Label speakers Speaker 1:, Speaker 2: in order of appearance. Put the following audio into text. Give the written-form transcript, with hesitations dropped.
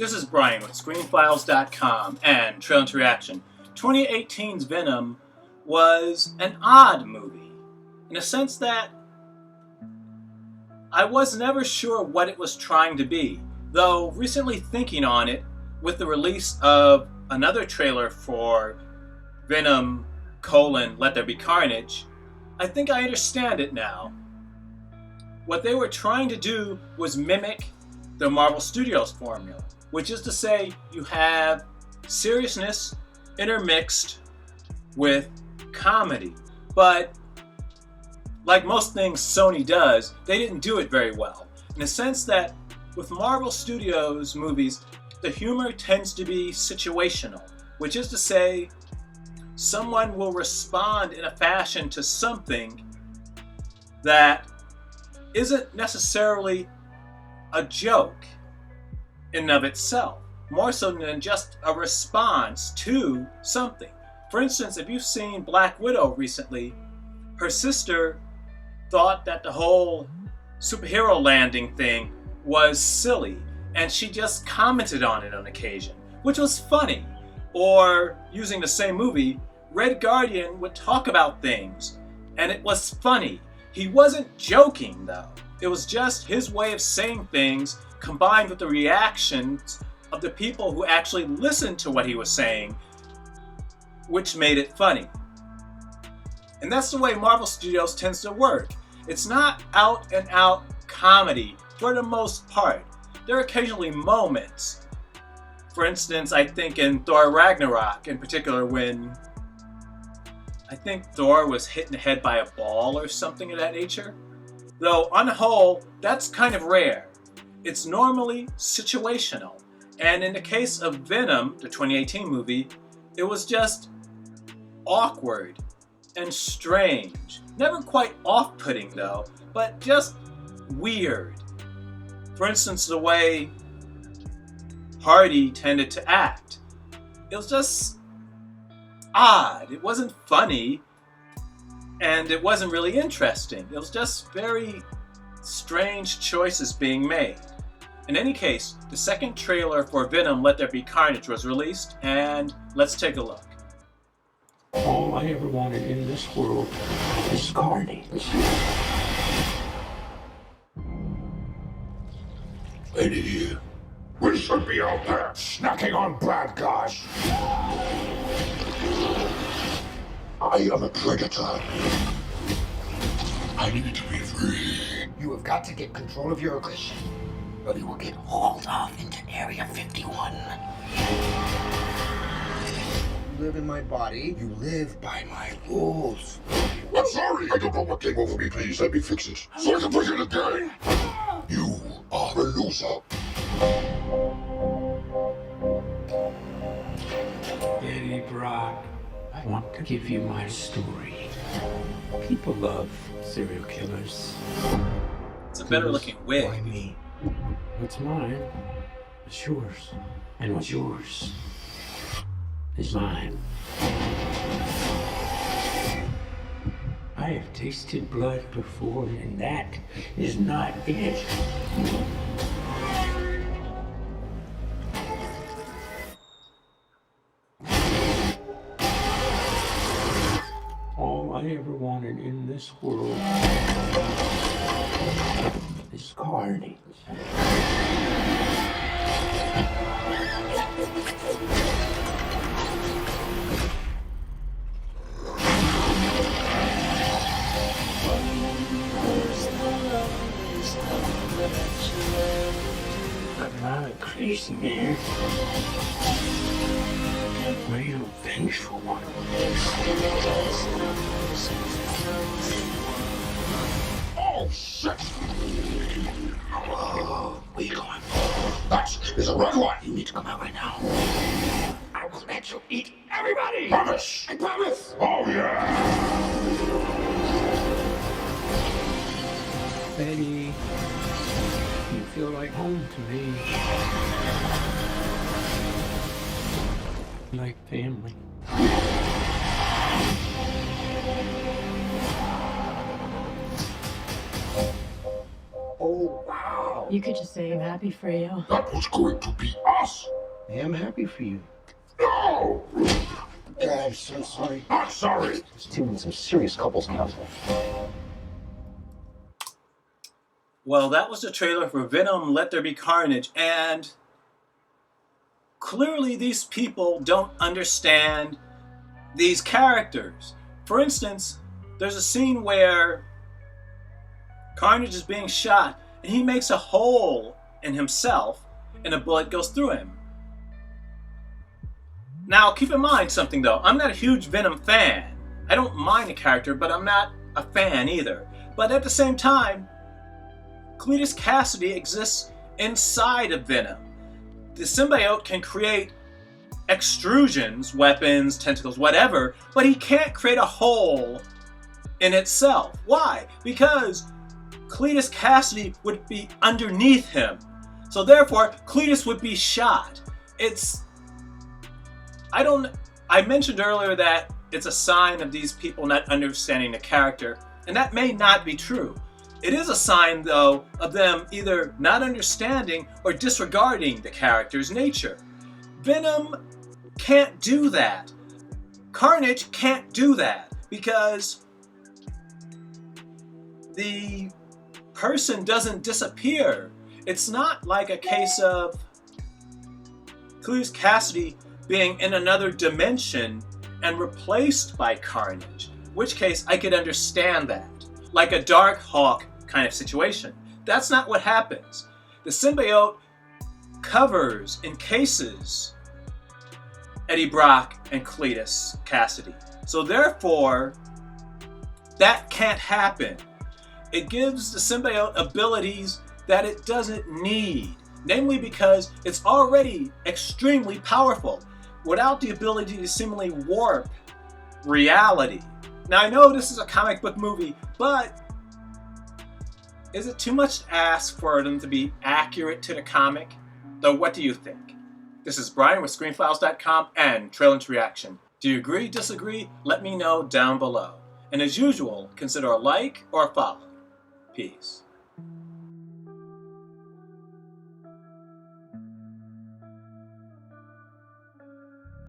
Speaker 1: This is Brian with ScreenFiles.com and Trailer to Reaction. 2018's Venom was an odd movie, in a sense that I was never sure what it was trying to be, though recently thinking on it with the release of another trailer for Venom: Let There Be Carnage, I think I understand it now. What they were trying to do was mimic the Marvel Studios formula, which is to say you have seriousness intermixed with comedy. But like most things Sony does, they didn't do it very well. In the sense that with Marvel Studios movies, the humor tends to be situational, which is to say someone will respond in a fashion to something that isn't necessarily a joke in and of itself, more so than just a response to something. For instance, if you've seen Black Widow recently, her sister thought that the whole superhero landing thing was silly, and she just commented on it on occasion, which was funny. Or, using the same movie, Red Guardian would talk about things, and it was funny. He wasn't joking, though. It was just his way of saying things combined with the reactions of the people who actually listened to what he was saying, which made it funny. And that's the way Marvel Studios tends to work. It's not out and out comedy for the most part. There are occasionally moments. For instance, I think in Thor Ragnarok in particular, when I think Thor was hit in the head by a ball or something of that nature. Though on the whole, that's kind of rare. It's normally situational. And in the case of Venom, the 2018 movie, it was just awkward and strange. Never quite off-putting though, but just weird. For instance, the way Hardy tended to act. It was just odd. It wasn't funny, and it wasn't really interesting. It was just very strange choices being made. In any case, the second trailer for Venom: Let There Be Carnage was released, and let's take a look.
Speaker 2: All I ever wanted in this world is Carnage.
Speaker 3: Lady here, we should be out there snacking on bad guys. I am a predator. I need to be free.
Speaker 4: You have got to get control of your aggression, or you will get hauled off into Area 51. You live in my body. You live by my rules.
Speaker 3: I'm sorry. I don't know what came over me. Please let me fix it so I can play it again. You are a loser.
Speaker 2: Eddie Brock, I want to give you my story. People love serial killers.
Speaker 1: It's a better looking wig.
Speaker 2: Why me? What's mine is yours, and what's yours is mine. I have tasted blood before, and that is not it. All I ever wanted in this world is Carnage. I'm not a crazy man. I am a vengeful one.
Speaker 3: Oh, shit.
Speaker 4: Where you going?
Speaker 3: That is a red one.
Speaker 4: You need to come out right now. I will let you eat everybody.
Speaker 3: Promise.
Speaker 4: I promise.
Speaker 3: Oh, yeah.
Speaker 2: Betty, you feel like home to me. Like family.
Speaker 4: Oh, wow.
Speaker 3: now.
Speaker 5: You could just say I'm happy for you.
Speaker 3: That was going to be us.
Speaker 2: I am happy for you.
Speaker 3: No!
Speaker 4: I'm so sorry.
Speaker 3: Not sorry.
Speaker 4: This team needs some serious couples counseling.
Speaker 1: Well, that was the trailer for Venom, Let There Be Carnage, and clearly these people don't understand these characters. For instance, there's a scene where Carnage is being shot, and he makes a hole in himself, and a bullet goes through him. Now, keep in mind something though. I'm not a huge Venom fan. I don't mind the character, but I'm not a fan either. But at the same time, Cletus Cassidy exists inside of Venom. The symbiote can create extrusions, weapons, tentacles, whatever, but he can't create a hole in itself. Why? Because Cletus Cassidy would be underneath him. So therefore, Cletus would be shot. I mentioned earlier that it's a sign of these people not understanding the character, and that may not be true. It is a sign, though, of them either not understanding or disregarding the character's nature. Venom can't do that. Carnage can't do that because the person doesn't disappear. It's not like a case of Cletus Cassidy being in another dimension and replaced by Carnage, in which case I could understand that. Like a Dark Hawk kind of situation. That's not what happens. The symbiote covers, encases Eddie Brock and Cletus Cassidy. So therefore, that can't happen. It gives the symbiote abilities that it doesn't need. Namely because it's already extremely powerful without the ability to seemingly warp reality. Now I know this is a comic book movie, but is it too much to ask for them to be accurate to the comic? Though what do you think? This is Brian with ScreenFiles.com and Trailer Reaction. Do you agree, disagree? Let me know down below. And as usual, consider a like or a follow. Peace.